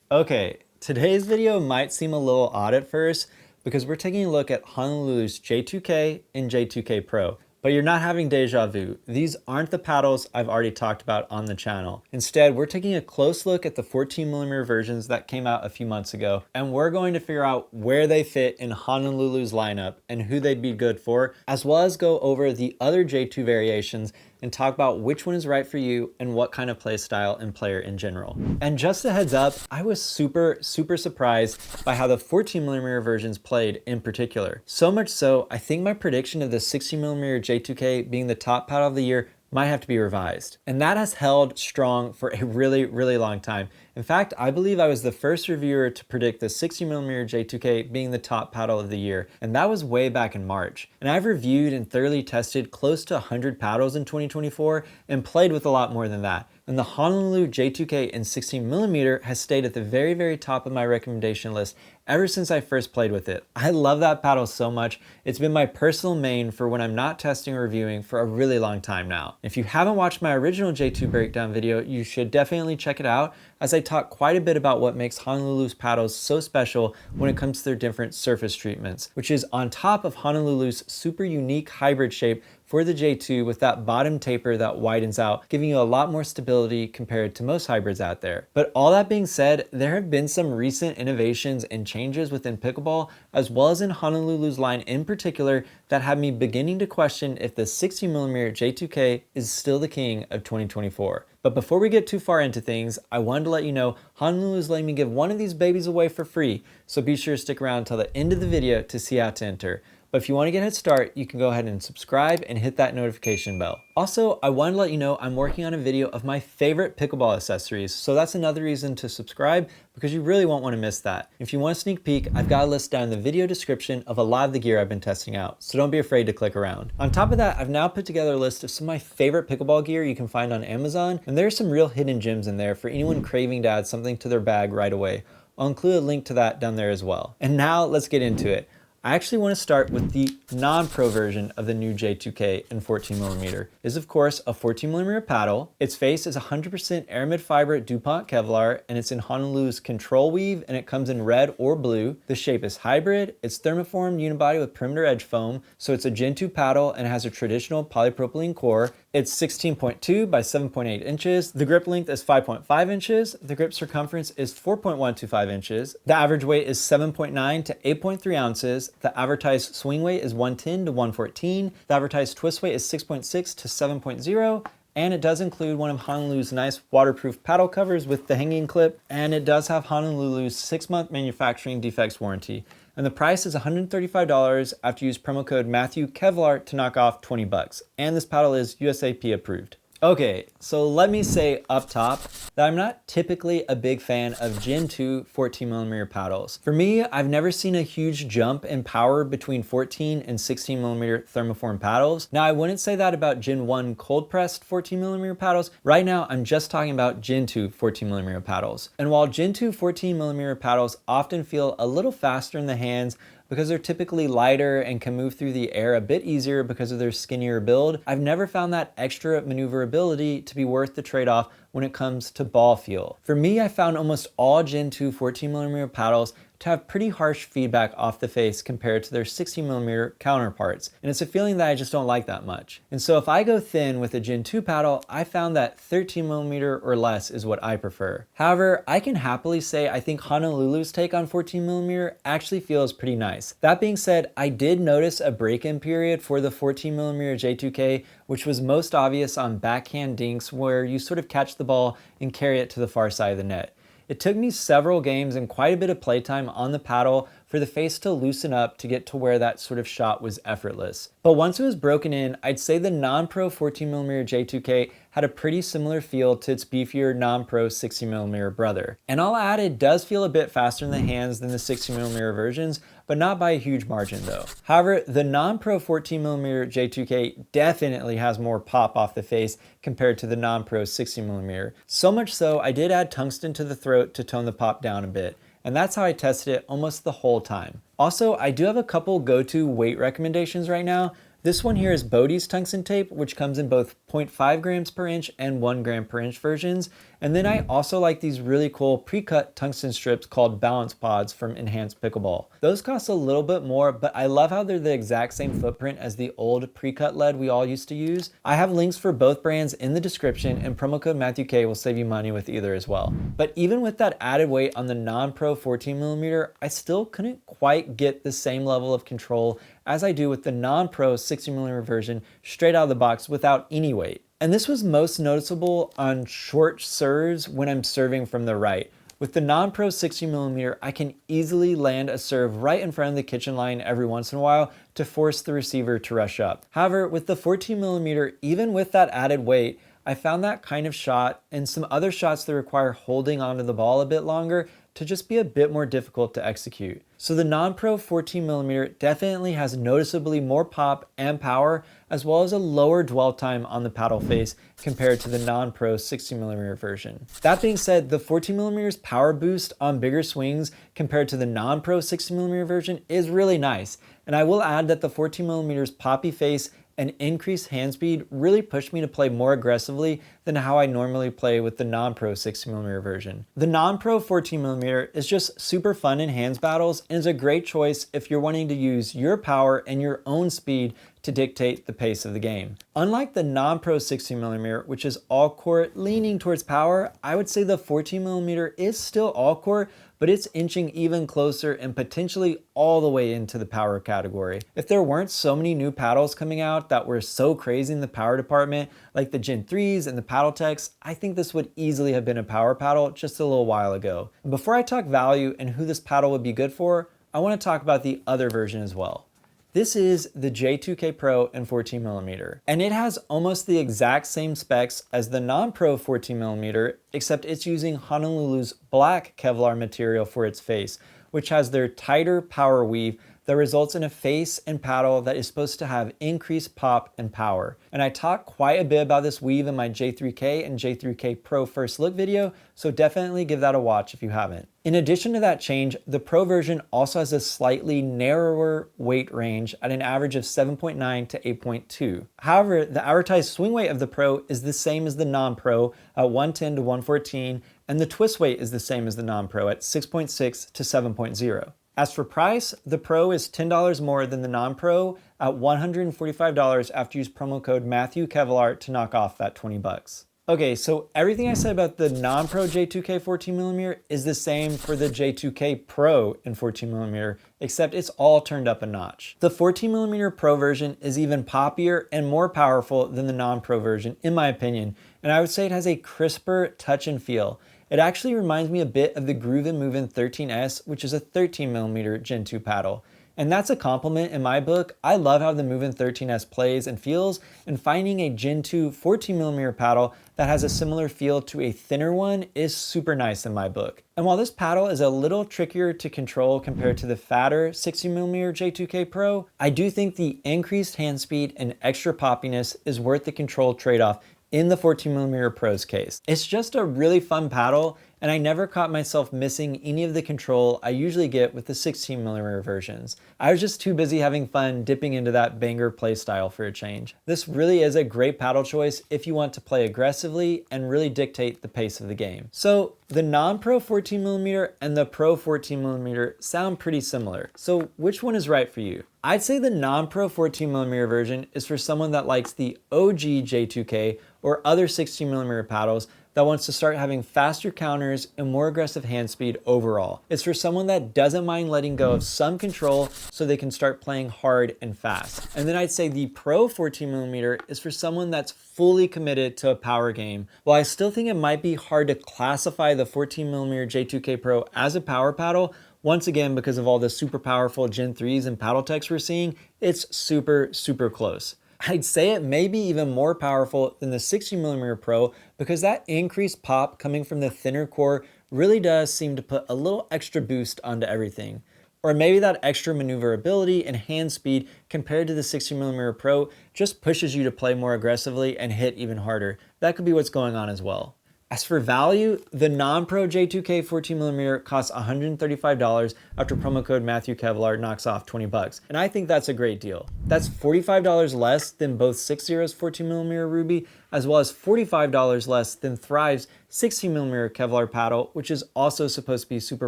Okay, today's video might seem a little odd at first because we're taking a look at Honolulu's J2K and J2K Pro. But you're not having deja vu. These aren't the paddles I've already talked about on the channel. Instead, we're taking a close look at the 14mm versions that came out a few months ago, and we're going to figure out where they fit in Honolulu's lineup and who they'd be good for, as well as go over the other J2 variations and talk about which one is right for you and what kind of play style and player in general. And just a heads up, I was super surprised by how the 14mm versions played in particular. So much so, I think my prediction of the 60mm J2K being the top paddle of the year might have to be revised. And that has held strong for a really long time. In fact, I believe I was the first reviewer to predict the 60mm J2K being the top paddle of the year, and that was way back in March. And I've reviewed and thoroughly tested close to 100 paddles in 2024 and played with a lot more than that. And the Honolulu J2K in 16mm has stayed at the very top of my recommendation list ever since I first played with it. I love that paddle so much. It's been my personal main for when I'm not testing or reviewing for a really long time now. If you haven't watched my original J2 breakdown video, you should definitely check it out, as I talk quite a bit about what makes Honolulu's paddles so special when it comes to their different surface treatments, which is on top of Honolulu's super unique hybrid shape for the J2 with that bottom taper that widens out, giving you a lot more stability compared to most hybrids out there. But all that being said, there have been some recent innovations and changes within pickleball, as well as in Honolulu's line in particular, that have me beginning to question if the 60mm J2K is still the king of 2024. But before we get too far into things, I wanted to let you know Honolulu is letting me give one of these babies away for free, so be sure to stick around until the end of the video to see how to enter. But if you want to get a head start, you can go ahead and subscribe and hit that notification bell. Also, I wanted to let you know I'm working on a video of my favorite pickleball accessories, so that's another reason to subscribe, because you really won't want to miss that. If you want a sneak peek, I've got a list down in the video description of a lot of the gear I've been testing out, so don't be afraid to click around. On top of that, I've now put together a list of some of my favorite pickleball gear you can find on Amazon, and there's some real hidden gems in there for anyone craving to add something to their bag right away. I'll include a link to that down there as well. And now let's get into it. I actually want to start with the non-pro version of the new J2K in 14mm. It is of course a 14mm paddle. Its face is 100% aramid fiber DuPont Kevlar, and it's in Honolulu's control weave, and it comes in red or blue. The shape is hybrid. It's thermoformed unibody with perimeter edge foam, so it's a Gen 2 paddle and it has a traditional polypropylene core. It's 16.2 by 7.8 inches. The grip length is 5.5 inches. The grip circumference is 4.125 inches. The average weight is 7.9 to 8.3 ounces. The advertised swing weight is 110 to 114. The advertised twist weight is 6.6 to 7.0. And it does include one of Honolulu's nice waterproof paddle covers with the hanging clip. And it does have Honolulu's 6-month manufacturing defects warranty. And the price is $135 after you use promo code MATTHEWK Kevlar to knock off 20 bucks. And this paddle is USAP approved. Okay, so let me say up top that I'm not typically a big fan of Gen 2 14mm paddles. For me, I've never seen a huge jump in power between 14 and 16mm thermoform paddles. Now, I wouldn't say that about Gen 1 cold pressed 14mm paddles. Right now, I'm just talking about Gen 2 14mm paddles. And while Gen 2 14mm paddles often feel a little faster in the hands, because they're typically lighter and can move through the air a bit easier because of their skinnier build, I've never found that extra maneuverability to be worth the trade-off when it comes to ball feel. For me, I found almost all Gen 2 14mm paddles to have pretty harsh feedback off the face compared to their 60mm counterparts. And it's a feeling that I just don't like that much. And so if I go thin with a Gen 2 paddle, I found that 13mm or less is what I prefer. However, I can happily say I think Honolulu's take on 14mm actually feels pretty nice. That being said, I did notice a break-in period for the 14mm J2K, which was most obvious on backhand dinks where you sort of catch the ball and carry it to the far side of the net. It took me several games and quite a bit of playtime on the paddle for the face to loosen up to get to where that sort of shot was effortless. But once it was broken in, I'd say the non-pro 14mm J2K had a pretty similar feel to its beefier non-pro 60mm brother. And I'll add, it does feel a bit faster in the hands than the 60mm versions, but not by a huge margin though. However, the non-pro 14mm J2K definitely has more pop off the face compared to the non-pro 60mm. So much so, I did add tungsten to the throat to tone the pop down a bit. And that's how I tested it almost the whole time. Also, I do have a couple go-to weight recommendations right now. This one here is Bodie's tungsten tape, which comes in both 0.5 grams per inch and 1 gram per inch versions. And then I also like these really cool pre-cut tungsten strips called balance pods from Enhanced Pickleball. Those cost a little bit more, but I love how they're the exact same footprint as the old pre-cut lead we all used to use. I have links for both brands in the description, and promo code MATTHEWK will save you money with either as well. But even with that added weight on the non-pro 14mm, I still couldn't quite get the same level of control as I do with the non-pro 60mm version straight out of the box without any weight. And this was most noticeable on short serves when I'm serving from the right. With the non-pro 60mm, I can easily land a serve right in front of the kitchen line every once in a while to force the receiver to rush up. However, with the 14mm, even with that added weight, I found that kind of shot and some other shots that require holding onto the ball a bit longer to just be a bit more difficult to execute. So the non-pro 14mm definitely has noticeably more pop and power, as well as a lower dwell time on the paddle face compared to the non-pro 60mm version. That being said, the 14mm's power boost on bigger swings compared to the non-pro 60mm version is really nice. And I will add that the 14mm's poppy face and increased hand speed really pushed me to play more aggressively than how I normally play with the non-pro 60mm version. The non-pro 14mm is just super fun in hands battles and is a great choice if you're wanting to use your power and your own speed to dictate the pace of the game. Unlike the non-pro 60mm, which is all court leaning towards power, I would say the 14mm is still all court, but it's inching even closer and potentially all the way into the power category. If there weren't so many new paddles coming out that were so crazy in the power department, like the Gen 3s and the Paddle Techs, I think this would easily have been a power paddle just a little while ago. And before I talk value and who this paddle would be good for, I want to talk about the other version as well. This is the J2K Pro in 14mm, and it has almost the exact same specs as the non-pro 14mm, except it's using Honolulu's black Kevlar material for its face, which has their tighter power weave that results in a face and paddle that is supposed to have increased pop and power. And I talk quite a bit about this weave in my J3K and J3K Pro first look video, so definitely give that a watch if you haven't. In addition to that change, the Pro version also has a slightly narrower weight range at an average of 7.9 to 8.2. However, the advertised swing weight of the Pro is the same as the non-Pro at 110 to 114, and the twist weight is the same as the non-Pro at 6.6 to 7.0. As for price, the Pro is $10 more than the non-Pro at $145 after you use promo code MATTHEWKevlar to knock off that 20 bucks. Okay, so everything I said about the non-Pro J2K 14mm is the same for the J2K Pro in 14mm, except it's all turned up a notch. The 14mm Pro version is even poppier and more powerful than the non-Pro version, in my opinion, and I would say it has a crisper touch and feel. It actually reminds me a bit of the Groove & Movin' 13S, which is a 13mm Gen 2 paddle. And that's a compliment in my book. I love how the Movin' 13S plays and feels, and finding a Gen 2 14mm paddle that has a similar feel to a thinner one is super nice in my book. And while this paddle is a little trickier to control compared to the fatter 60mm J2K Pro, I do think the increased hand speed and extra poppiness is worth the control trade-off in the 14mm Pro's case. It's just a really fun paddle, and I never caught myself missing any of the control I usually get with the 16mm versions. I was just too busy having fun dipping into that banger playstyle for a change. This really is a great paddle choice if you want to play aggressively and really dictate the pace of the game. So the non-Pro 14mm and the Pro 14mm sound pretty similar. So which one is right for you? I'd say the non-Pro 14mm version is for someone that likes the OG J2K or other 16mm paddles that wants to start having faster counters and more aggressive hand speed overall. It's for someone that doesn't mind letting go of some control so they can start playing hard and fast. And then I'd say the Pro 14mm is for someone that's fully committed to a power game. While I still think it might be hard to classify the 14mm J2K Pro as a power paddle, once again, because of all the super powerful Gen 3s and Paddle Techs we're seeing, it's super, super close. I'd say it may be even more powerful than the 60mm Pro because that increased pop coming from the thinner core really does seem to put a little extra boost onto everything. Or maybe that extra maneuverability and hand speed compared to the 60mm Pro just pushes you to play more aggressively and hit even harder. That could be what's going on as well. As for value, the non-pro J2K 14mm costs $135 after promo code MATTHEWK knocks off 20 bucks. And I think that's a great deal. That's $45 less than both 6Zero's 14mm Ruby, as well as $45 less than Thrive's 16mm Kevlar paddle, which is also supposed to be super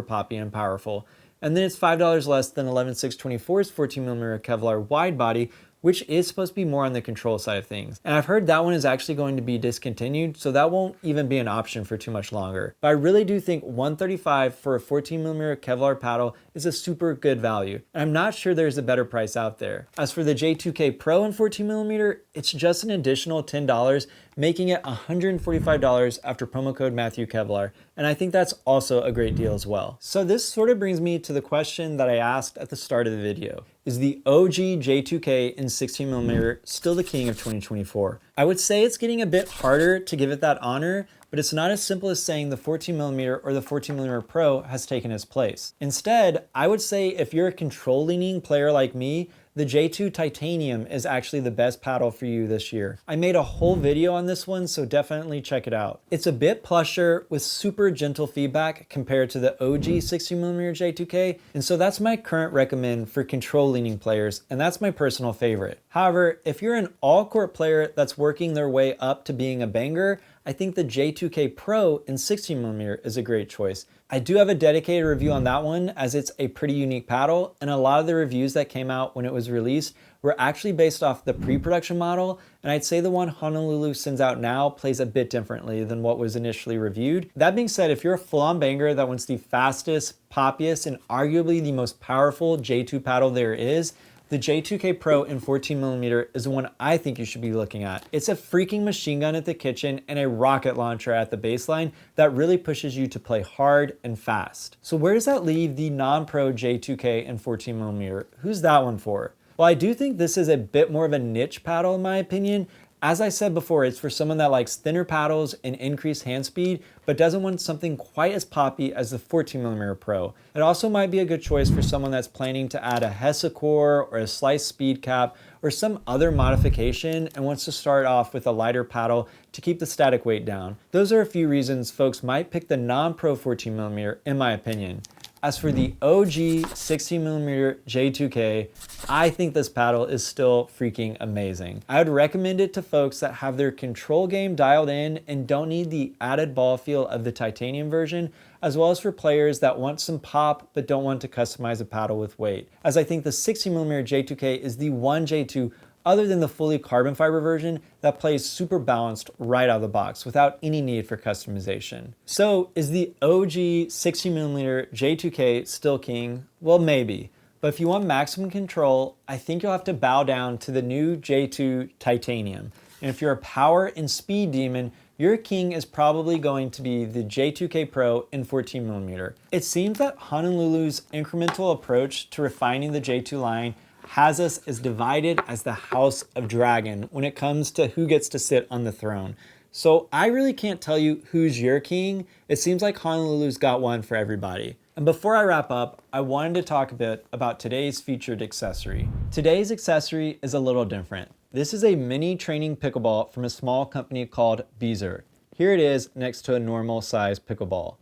poppy and powerful. And then it's $5 less than 11624's 14mm Kevlar wide body, which is supposed to be more on the control side of things. And I've heard that one is actually going to be discontinued, so that won't even be an option for too much longer. But I really do think $135 for a 14mm Kevlar paddle is a super good value. And I'm not sure there's a better price out there. As for the J2K Pro in 14mm, it's just an additional $10, making it $145 after promo code MATTHEWK, and I think that's also a great deal as well. So this sort of brings me to the question that I asked at the start of the video. Is the OG J2K in 16mm still the king of 2024? I would say it's getting a bit harder to give it that honor, but it's not as simple as saying the 14mm or the 14mm Pro has taken its place. Instead, I would say if you're a control-leaning player like me, the J2 Titanium is actually the best paddle for you this year. I made a whole video on this one, so definitely check it out. It's a bit plusher with super gentle feedback compared to the OG 16mm J2K, and so that's my current recommend for control-leaning players, and that's my personal favorite. However, if you're an all-court player that's working their way up to being a banger, I think the J2K Pro in 16mm is a great choice. I do have a dedicated review on that one as it's a pretty unique paddle, and a lot of the reviews that came out when it was released were actually based off the pre-production model, and I'd say the one Honolulu sends out now plays a bit differently than what was initially reviewed. That being said, if you're a full-on banger that wants the fastest, poppiest, and arguably the most powerful J2 paddle there is, the J2K Pro in 14mm is the one I think you should be looking at. It's a freaking machine gun at the kitchen and a rocket launcher at the baseline that really pushes you to play hard and fast. So where does that leave the non-pro J2K in 14mm? Who's that one for? Well, I do think this is a bit more of a niche paddle in my opinion. As I said before, it's for someone that likes thinner paddles and increased hand speed, but doesn't want something quite as poppy as the 14mm Pro. It also might be a good choice for someone that's planning to add a Hesa core or a slice speed cap or some other modification and wants to start off with a lighter paddle to keep the static weight down. Those are a few reasons folks might pick the non-pro 14mm in my opinion. As for the OG 16mm J2K, I think this paddle is still freaking amazing. I would recommend it to folks that have their control game dialed in and don't need the added ball feel of the titanium version, as well as for players that want some pop but don't want to customize a paddle with weight, as I think the 16mm J2K is the one J2 other than the fully carbon fiber version that plays super balanced right out of the box without any need for customization. So is the OG 16mm J2K still king? Well, maybe. But if you want maximum control, I think you'll have to bow down to the new J2 Titanium. And if you're a power and speed demon, your king is probably going to be the J2K Pro in 14mm. It seems that Honolulu's incremental approach to refining the J2 line has us as divided as the House of Dragon when it comes to who gets to sit on the throne. So I really can't tell you who's your king. It seems like Honolulu's got one for everybody. And before I wrap up, I wanted to talk a bit about today's featured accessory. Today's accessory is a little different. This is a mini training pickleball from a small company called Bzer. Here it is next to a normal size pickleball.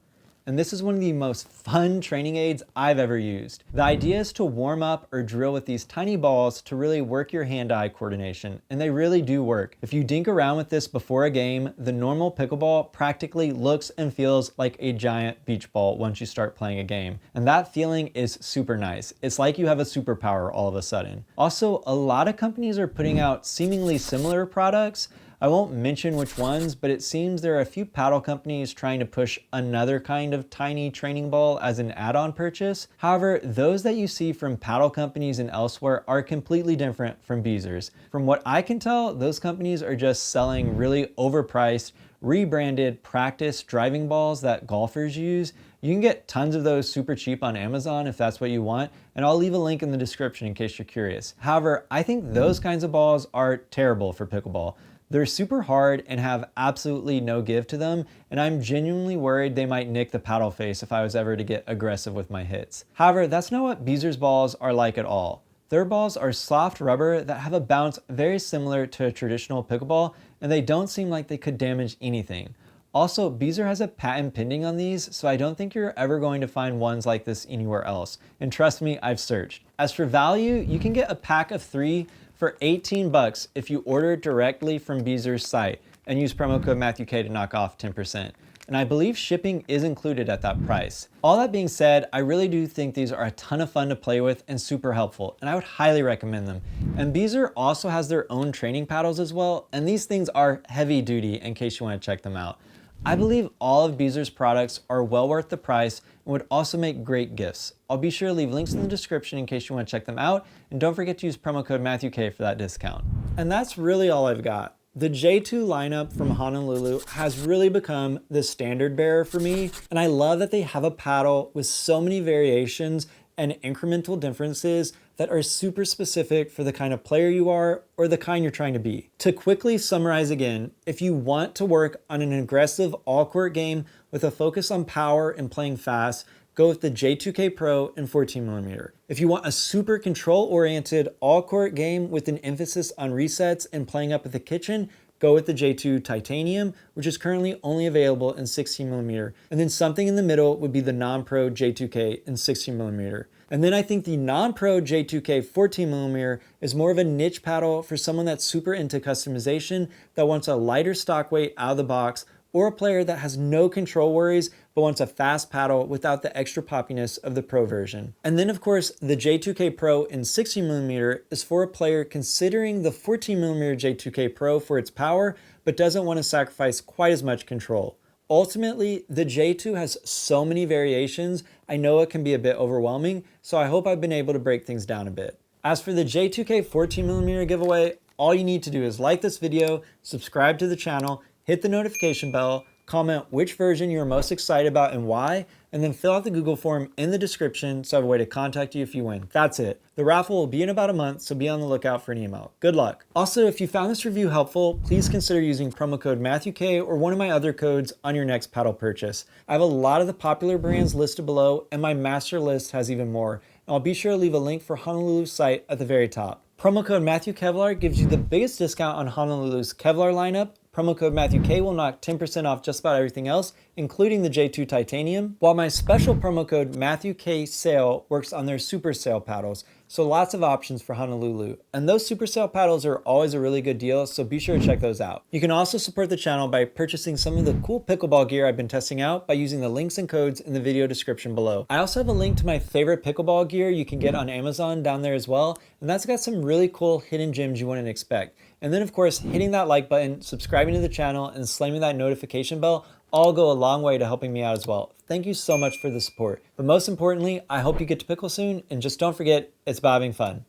And this is one of the most fun training aids I've ever used. The idea is to warm up or drill with these tiny balls to really work your hand-eye coordination, and they really do work. If you dink around with this before a game, the normal pickleball practically looks and feels like a giant beach ball once you start playing a game. And that feeling is super nice. It's like you have a superpower all of a sudden. Also, a lot of companies are putting out seemingly similar products. I won't mention which ones, but it seems there are a few paddle companies trying to push another kind of tiny training ball as an add-on purchase. However, those that you see from paddle companies and elsewhere are completely different from Bzer's. From what I can tell, those companies are just selling really overpriced, rebranded practice driving balls that golfers use. You can get tons of those super cheap on Amazon if that's what you want, and I'll leave a link in the description in case you're curious. However, I think those kinds of balls are terrible for pickleball. They're super hard and have absolutely no give to them, and I'm genuinely worried they might nick the paddle face if I was ever to get aggressive with my hits. However, that's not what Bzer's balls are like at all. Their balls are soft rubber that have a bounce very similar to a traditional pickleball, and they don't seem like they could damage anything. Also, Bzer has a patent pending on these, so I don't think you're ever going to find ones like this anywhere else. And trust me, I've searched. As for value, you can get a pack of 3 for 18 bucks if you order it directly from Bzer's site and use promo code MATTHEWK to knock off 10%. And I believe shipping is included at that price. All that being said, I really do think these are a ton of fun to play with and super helpful, and I would highly recommend them. And Bzer also has their own training paddles as well, and these things are heavy duty in case you want to check them out. I believe all of Bzer's products are well worth the price and would also make great gifts. I'll be sure to leave links in the description in case you want to check them out, and don't forget to use promo code MATTHEWK for that discount. And that's really all I've got. The J2 lineup from Honolulu has really become the standard bearer for me, and I love that they have a paddle with so many variations and incremental differences that are super specific for the kind of player you are or the kind you're trying to be. To quickly summarize again, if you want to work on an aggressive all-court game with a focus on power and playing fast, go with the J2K Pro in 14mm. If you want a super control-oriented all-court game with an emphasis on resets and playing up at the kitchen, go with the J2 Titanium, which is currently only available in 16mm. And then something in the middle would be the non-pro J2K in 16mm. And then I think the non-pro J2K 14mm is more of a niche paddle for someone that's super into customization, that wants a lighter stock weight out of the box, or a player that has no control worries but wants a fast paddle without the extra poppiness of the Pro version. And then of course, the J2K Pro in 16mm is for a player considering the 14mm J2K Pro for its power, but doesn't want to sacrifice quite as much control. Ultimately, the J2 has so many variations, I know it can be a bit overwhelming, so I hope I've been able to break things down a bit. As for the J2K 14mm giveaway, all you need to do is like this video, subscribe to the channel, hit the notification bell, comment which version you're most excited about and why, and then fill out the Google form in the description so I have a way to contact you if you win. That's it. The raffle will be in about a month, so be on the lookout for an email. Good luck. Also, if you found this review helpful, please consider using promo code MATTHEWK or one of my other codes on your next paddle purchase. I have a lot of the popular brands listed below, and my master list has even more. And I'll be sure to leave a link for Honolulu's site at the very top. Promo code MATTHEWKevlar gives you the biggest discount on Honolulu's Kevlar lineup. Promo code MATTHEWK will knock 10% off just about everything else, including the J2 Titanium, while my special promo code MATTHEWK sale works on their super sale paddles. So lots of options for Honolulu. And those super sale paddles are always a really good deal, so be sure to check those out. You can also support the channel by purchasing some of the cool pickleball gear I've been testing out by using the links and codes in the video description below. I also have a link to my favorite pickleball gear you can get on Amazon down there as well, and that's got some really cool hidden gems you wouldn't expect. And then of course, hitting that like button, subscribing to the channel, and slamming that notification bell all go a long way to helping me out as well. Thank you so much for the support. But most importantly, I hope you get to pickle soon, and just don't forget, it's about having fun.